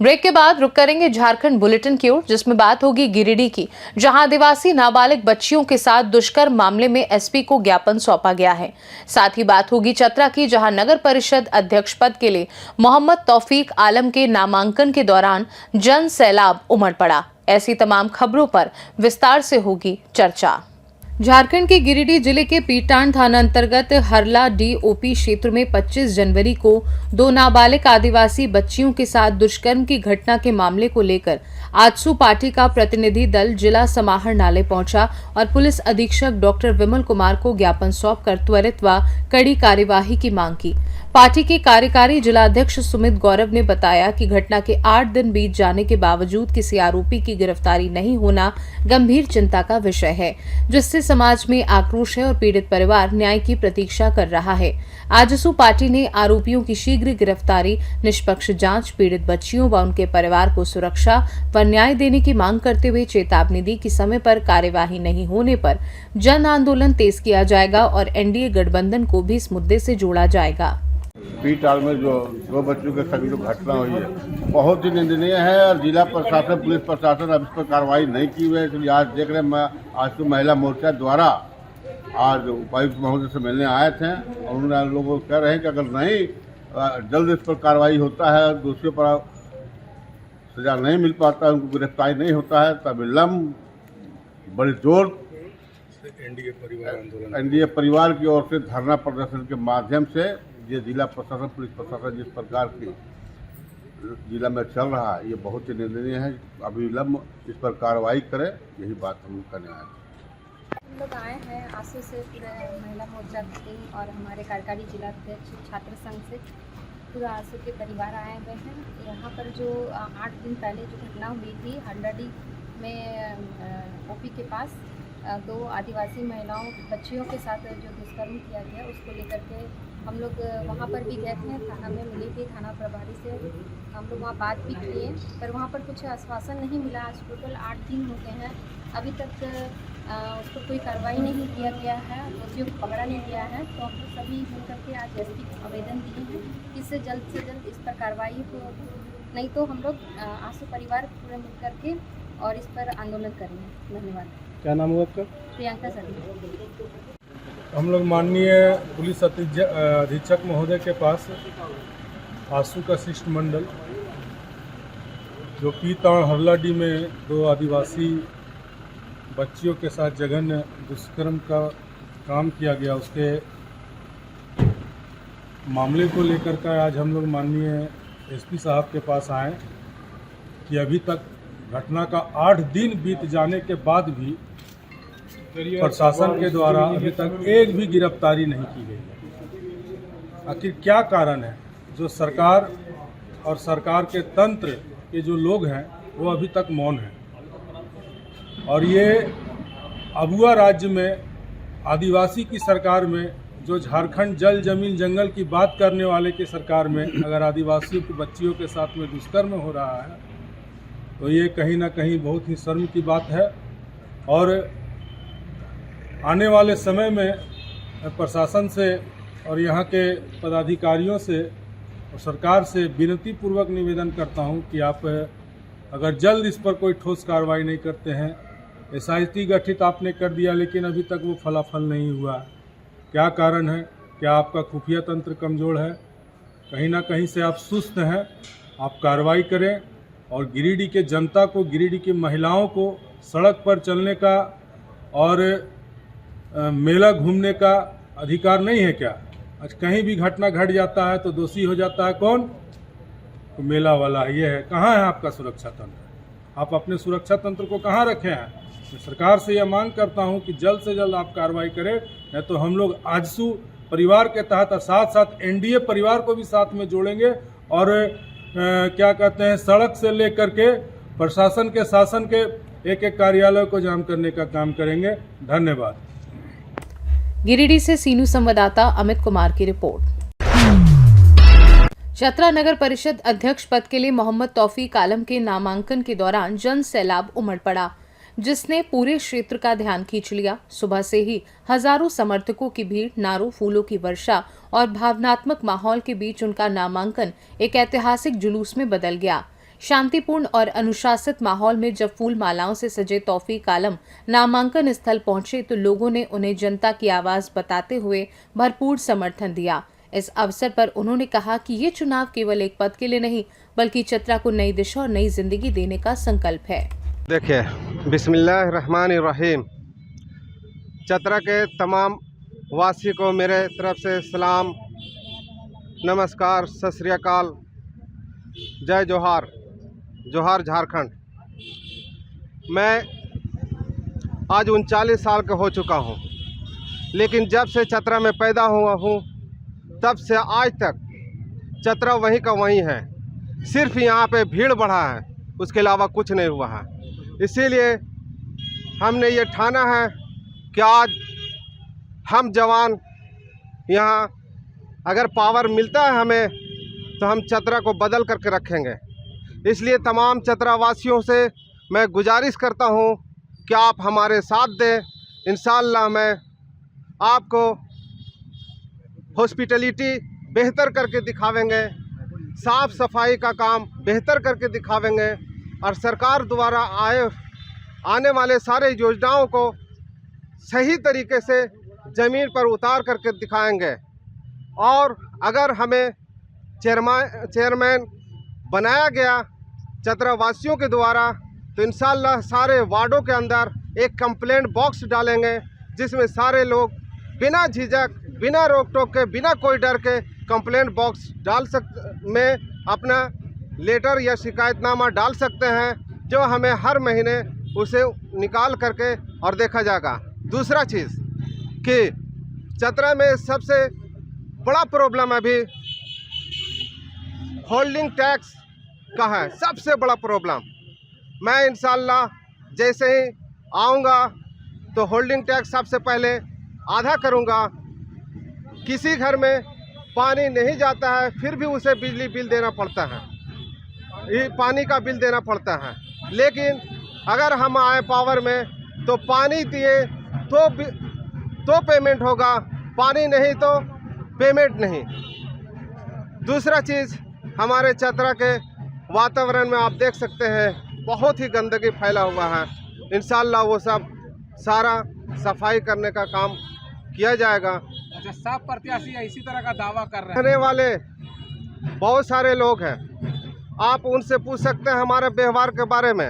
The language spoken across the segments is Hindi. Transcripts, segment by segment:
ब्रेक के बाद रुक करेंगे झारखंड बुलेटिन की ओर, जिसमें बात होगी गिरिडीह की, जहां आदिवासी नाबालिग बच्चियों के साथ दुष्कर्म मामले में एसपी को ज्ञापन सौंपा गया है। साथ ही बात होगी चतरा की, जहां नगर परिषद अध्यक्ष पद के लिए मोहम्मद तौफीक आलम के नामांकन के दौरान जन सैलाब उमड़ पड़ा। ऐसी तमाम खबरों पर विस्तार से होगी चर्चा। झारखंड के गिरिडीह जिले के पीटान थाना अंतर्गत हरला डीओपी क्षेत्र में 25 जनवरी को 2 नाबालिग आदिवासी बच्चियों के साथ दुष्कर्म की घटना के मामले को लेकर आजसू पार्टी का प्रतिनिधि दल जिला समाहरणालय पहुंचा और पुलिस अधीक्षक डॉक्टर विमल कुमार को ज्ञापन सौंपकर त्वरित व कड़ी कार्यवाही की मांग की। पार्टी के कार्यकारी जिलाध्यक्ष सुमित गौरव ने बताया कि घटना के 8 दिन बीत जाने के बावजूद किसी आरोपी की गिरफ्तारी नहीं होना गंभीर चिंता का विषय है, जिससे समाज में आक्रोश है और पीड़ित परिवार न्याय की प्रतीक्षा कर रहा है। आजसू पार्टी ने आरोपियों की शीघ्र गिरफ्तारी, निष्पक्ष जांच, पीड़ित बच्चियों व उनके परिवार को सुरक्षा व न्याय देने की मांग करते हुए चेतावनी दी कि समय पर कार्यवाही नहीं होने पर जन आंदोलन तेज किया जाएगा और एनडीए गठबंधन को भी इस मुद्दे से जोड़ा जाएगा। पीटाल में जो 2 बच्चों के संग जो घटना हुई है बहुत ही निंदनीय है और जिला प्रशासन, पुलिस प्रशासन अब इस पर कार्रवाई नहीं की हुई है। इसलिए आज देख रहे हैं, आज तो महिला मोर्चा द्वारा आज उपायुक्त महोदय से मिलने आए थे और उन्होंने लोगों को कह रहे हैं कि अगर नहीं जल्द इस पर कार्रवाई होता है, दोषियों पर सजा नहीं मिल पाता है, उनको गिरफ्तारी नहीं होता है, तब विलम्ब बड़े जोर एनडीए परिवार की ओर से धरना प्रदर्शन के माध्यम से ये जिला प्रशासन, पुलिस प्रशासन जिस प्रकार की जिला में चल रहा है, ये बहुत ही निंदनीय है। अभी विलम्ब इस पर कार्रवाई करे, यही बात हम लोग करने आए हैं। हम लोग आए हैं आंसू से पूरे महिला मोर्चा टीम और हमारे कार्यकारी जिलाध्यक्ष छात्र संघ से पूरा आंसू के परिवार आए हुए हैं। यहाँ पर जो 8 दिन पहले जो घटना हुई थी हल्लाडी में ओपी के पास 2 आदिवासी महिलाओं बच्चियों के साथ जो दुष्कर्म किया गया, उसको लेकर के हम लोग वहाँ पर भी गए थे। थाना में मिली थी, थाना प्रभारी से हम लोग वहाँ बात भी किए, पर वहाँ पर कुछ आश्वासन नहीं मिला। आज टोटल 8 दिन हो गए हैं, अभी तक उस पर कोई कार्रवाई नहीं किया गया है, दोषियों को पकड़ा नहीं गया है। तो हम लोग सभी मिलकर के आज एसपी को आवेदन दिए हैं कि इससे जल्द से जल्द इस पर कार्रवाई हो, नहीं तो हम लोग आंसू परिवार पूरे मिलकर के और इस पर आंदोलन करेंगे। धन्यवाद। क्या नाम हुआ आपका? प्रियंका सर। हम लोग माननीय पुलिस अधीक्षक महोदय के पास आंसू का शिष्टमंडल जो पीताण हरलाडी में 2 आदिवासी बच्चियों के साथ जघन्य दुष्कर्म का काम किया गया, उसके मामले को लेकर का आज हम लोग माननीय एसपी साहब के पास आए कि अभी तक घटना का 8 दिन बीत जाने के बाद भी प्रशासन के द्वारा अभी तक एक भी गिरफ्तारी नहीं की गई है। आखिर क्या कारण है? जो सरकार और सरकार के तंत्र के जो लोग हैं वो अभी तक मौन हैं। और ये अबुआ राज्य में आदिवासी की सरकार में, जो झारखंड जल जमीन जंगल की बात करने वाले की सरकार में अगर आदिवासियों की बच्चियों के साथ में दुष्कर्म हो रहा है तो ये कहीं ना कहीं बहुत ही शर्म की बात है। और आने वाले समय में प्रशासन से और यहाँ के पदाधिकारियों से और सरकार से विनती पूर्वक निवेदन करता हूँ कि आप अगर जल्द इस पर कोई ठोस कार्रवाई नहीं करते हैं। एसआईटी गठित आपने कर दिया लेकिन अभी तक वो फलाफल नहीं हुआ। क्या कारण है? क्या आपका खुफिया तंत्र कमज़ोर है? कहीं ना कहीं से आप सुस्त हैं। आप कार्रवाई करें और गिरिडीह के जनता को, गिरिडीह की महिलाओं को सड़क पर चलने का और मेला घूमने का अधिकार नहीं है क्या? आज कहीं भी घटना घट जाता है तो दोषी हो जाता है कौन? तो मेला वाला। ये है, कहाँ है आपका सुरक्षा तंत्र? आप अपने सुरक्षा तंत्र को कहाँ रखे हैं? मैं सरकार से यह मांग करता हूं कि जल्द से जल्द आप कार्रवाई करें, नहीं तो हम लोग आजसू परिवार के तहत और साथ साथ एनडीए परिवार को भी साथ में जोड़ेंगे और क्या कहते हैं, सड़क से लेकर के प्रशासन के, शासन के एक कार्यालय को जाम करने का काम करेंगे। धन्यवाद। गिरिडीह से सीनू संवाददाता अमित कुमार की रिपोर्ट। चतरा नगर परिषद अध्यक्ष पद के लिए मोहम्मद तौफीक आलम के नामांकन के दौरान जन सैलाब उमड़ पड़ा, जिसने पूरे क्षेत्र का ध्यान खींच लिया। सुबह से ही हजारों समर्थकों की भीड़, नारों, फूलों की वर्षा और भावनात्मक माहौल के बीच उनका नामांकन एक ऐतिहासिक जुलूस में बदल गया। शांतिपूर्ण और अनुशासित माहौल में जब फूल मालाओं से सजे तौफीक आलम नामांकन स्थल पहुंचे तो लोगों ने उन्हें जनता की आवाज बताते हुए भरपूर समर्थन दिया। इस अवसर पर उन्होंने कहा कि ये चुनाव केवल एक पद के लिए नहीं बल्कि चतरा को नई दिशा और नई जिंदगी देने का संकल्प है। देखिए, बिस्मिल्लाहिर्रहमानिर्रहीम। चतरा के तमाम वासी को मेरे तरफ से सलाम, नमस्कार, सत श्री अकाल, जय जोहार, जोहार झारखंड। मैं आज 39 साल का हो चुका हूँ, लेकिन जब से चतरा में पैदा हुआ हूँ तब से आज तक चतरा वहीं का वहीं है। सिर्फ यहाँ पे भीड़ बढ़ा है, उसके अलावा कुछ नहीं हुआ है। इसीलिए हमने ये ठाना है कि आज हम जवान यहाँ अगर पावर मिलता है हमें तो हम चतरा को बदल करके रखेंगे। इसलिए तमाम चतरा वासियों से मैं गुजारिश करता हूँ कि आप हमारे साथ दें। इंशाअल्लाह मैं आपको हॉस्पिटलिटी बेहतर करके दिखावेंगे, साफ़ सफाई का काम बेहतर करके दिखावेंगे और सरकार द्वारा आने वाले सारे योजनाओं को सही तरीके से ज़मीन पर उतार करके दिखाएंगे। और अगर हमें चेयरमैन बनाया गया चतरा वासियों के द्वारा तो इंशाअल्लाह सारे वार्डों के अंदर एक कंप्लेंट बॉक्स डालेंगे जिसमें सारे लोग बिना झिझक, बिना रोक टोक के, बिना कोई डर के कंप्लेंट बॉक्स में अपना लेटर या शिकायतनामा डाल सकते हैं, जो हमें हर महीने उसे निकाल करके और देखा जाएगा। दूसरा चीज़ कि चतरा में सबसे बड़ा प्रॉब्लम अभी होल्डिंग टैक्स का है, सबसे बड़ा प्रॉब्लम। मैं इंशाअल्लाह जैसे ही आऊँगा तो होल्डिंग टैक्स सबसे पहले आधा करूँगा। किसी घर में पानी नहीं जाता है फिर भी उसे बिजली बिल देना पड़ता है, ये पानी का बिल देना पड़ता है। लेकिन अगर हम आए पावर में तो पानी दिए तो पेमेंट होगा, पानी नहीं तो पेमेंट नहीं। दूसरा चीज़, हमारे चतरा के वातावरण में आप देख सकते हैं बहुत ही गंदगी फैला हुआ है। इंशाअल्लाह वो सब सारा सफाई करने का काम किया जाएगा। अच्छा, सब प्रत्याशी इसी तरह का दावा कर रहे हैं। रहने वाले बहुत सारे लोग हैं, आप उनसे पूछ सकते हैं हमारे व्यवहार के बारे में।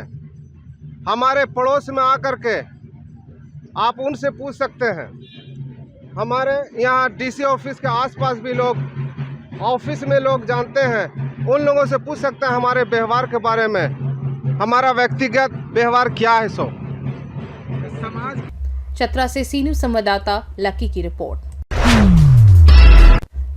हमारे पड़ोस में आकर के आप उनसे पूछ सकते हैं। हमारे यहाँ डीसी ऑफिस के आसपास भी लोग, ऑफिस में लोग जानते हैं, उन लोगों से पूछ सकते हैं हमारे व्यवहार के बारे में, हमारा व्यक्तिगत व्यवहार क्या है। सो समाज चतरा से सी न्यूज़ संवाददाता लकी की रिपोर्ट।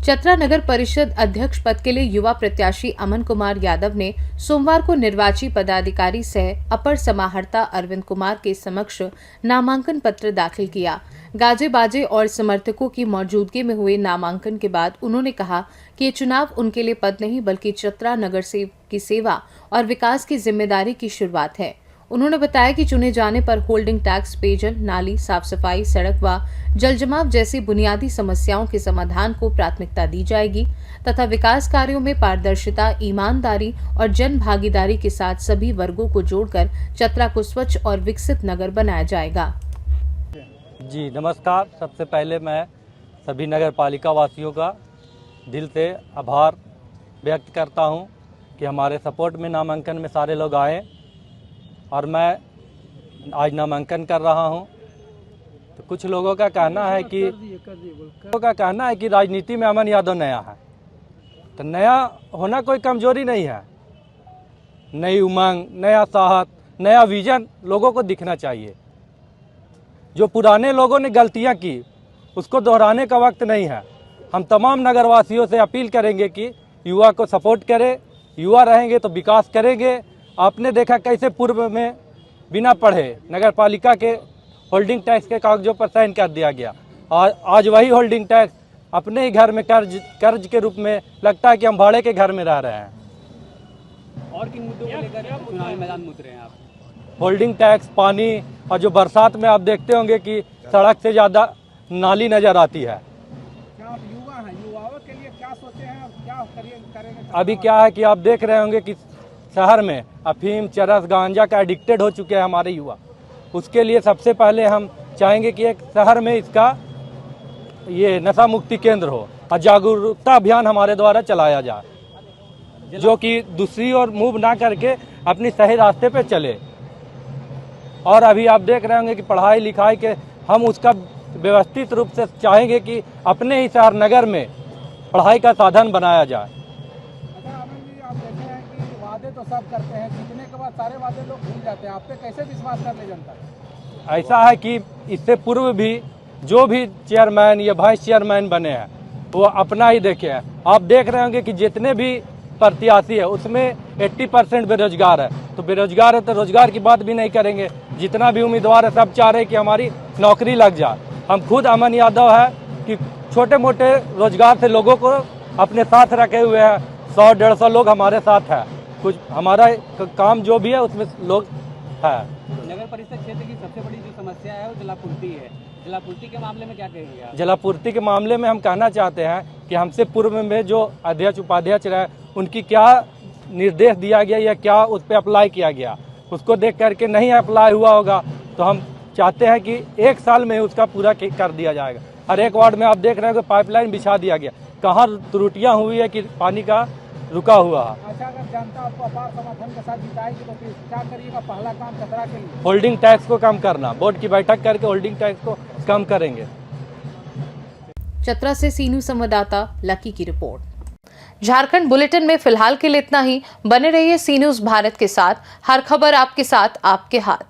चतरा नगर परिषद अध्यक्ष पद के लिए युवा प्रत्याशी अमन कुमार यादव ने सोमवार को निर्वाची पदाधिकारी सह अपर समाहर्ता अरविंद कुमार के समक्ष नामांकन पत्र दाखिल किया। गाजे बाजे और समर्थकों की मौजूदगी में हुए नामांकन के बाद उन्होंने कहा कि ये चुनाव उनके लिए पद नहीं बल्कि चतरा नगर की सेवा और विकास की जिम्मेदारी की शुरुआत है। उन्होंने बताया कि चुने जाने पर होल्डिंग टैक्स, पेयजल, नाली, साफ सफाई, सड़क व जलजमाव जैसी बुनियादी समस्याओं के समाधान को प्राथमिकता दी जाएगी तथा विकास कार्यों में पारदर्शिता, ईमानदारी और जन भागीदारी के साथ सभी वर्गों को जोड़कर चतरा को स्वच्छ और विकसित नगर बनाया जाएगा। जी नमस्कार। सबसे पहले मैं सभी नगर पालिका वासियों का दिल से आभार व्यक्त करता हूं कि हमारे सपोर्ट में नामांकन में सारे लोग आए और मैं आज नामांकन कर रहा हूं। तो कुछ लोगों का कहना है कि राजनीति में अमन यादव नया है। तो नया होना कोई कमजोरी नहीं है। नई उमंग, नया साहस, नया विजन लोगों को दिखना चाहिए। जो पुराने लोगों ने गलतियां की उसको दोहराने का वक्त नहीं है। हम तमाम नगरवासियों से अपील करेंगे कि युवा को सपोर्ट करें। युवा रहेंगे तो विकास करेंगे। आपने देखा कैसे पूर्व में बिना पढ़े नगर पालिका के होल्डिंग टैक्स के कागजों पर साइन कर दिया गया और आज वही होल्डिंग टैक्स अपने ही घर में कर्ज के रूप में लगता है कि हम भाड़े के घर में रह रहे हैं। और किन मुद्दों को लेकर चुनावी मैदान में उतरे हैं आप? होल्डिंग टैक्स, पानी और जो बरसात में आप देखते होंगे कि सड़क से ज़्यादा नाली नज़र आती है। क्या आप युवा हैं? युवाओं के लिए क्या सोचे हैं और क्या करेंगे? अभी क्या है कि आप देख रहे होंगे कि शहर में अफीम, चरस, गांजा का एडिक्टेड हो चुके हैं हमारे युवा। उसके लिए सबसे पहले हम चाहेंगे कि एक शहर में इसका ये नशा मुक्ति केंद्र हो और जागरूकता अभियान हमारे द्वारा चलाया जाए, जो कि दूसरी ओर मूव ना करके अपनी सही रास्ते पे चले। और अभी आप देख रहे होंगे कि पढ़ाई लिखाई के हम उसका व्यवस्थित रूप से चाहेंगे कि अपने ही शहर नगर में पढ़ाई का साधन बनाया जाए। अच्छा आनंद जी, आप देखे हैं कि वादे तो सब करते हैं, जीतने के बाद सारे वादे लोग भूल जाते हैं। आप पे कैसे विश्वास कर ले जनता? ऐसा है कि इससे पूर्व भी जो भी चेयरमैन या वाइस चेयरमैन बने हैं वो अपना ही देखे हैं। आप देख रहे होंगे कि जितने भी प्रत्याशी है उसमें 80% बेरोजगार है। तो बेरोजगार है तो रोजगार की बात भी नहीं करेंगे। जितना भी उम्मीदवार है सब चाह रहे हैं कि हमारी नौकरी लग जाए। हम खुद अमन यादव है कि छोटे मोटे रोजगार से लोगों को अपने साथ रखे हुए हैं। 100-150 लोग हमारे साथ है। कुछ हमारा काम जो भी है उसमें लोग है। नगर परिषद क्षेत्र की सबसे बड़ी जो समस्या है वो जलापूर्ति है। जलापूर्ति के मामले में क्या कहेंगे आप? जलापूर्ति के मामले में हम कहना चाहते हैं कि हमसे पूर्व में जो अध्यक्ष उपाध्यक्ष रहे उनकी क्या निर्देश दिया गया या क्या उस पर अप्लाई किया गया, उसको देख करके नहीं अप्लाई हुआ होगा तो हम चाहते हैं कि 1 साल में उसका पूरा कर दिया जाएगा। हर एक वार्ड में आप देख रहे हो कि पाइपलाइन बिछा दिया गया। कहाँ त्रुटियाँ हुई है कि पानी का रुका हुआ है। अच्छा, अगर जनता आपको अपार समर्थन के साथ जिताएगी तो फिर क्या करिएगा? पहला काम खतरा के लिए होल्डिंग टैक्स को कम करना, बोर्ड की बैठक करके होल्डिंग टैक्स को कम करेंगे। चतरा से सीनू संवाददाता लकी की रिपोर्ट। झारखंड बुलेटिन में फिलहाल के लिए इतना ही। बने रहिए सी न्यूज़ भारत के साथ। हर खबर आपके साथ, आपके हाथ।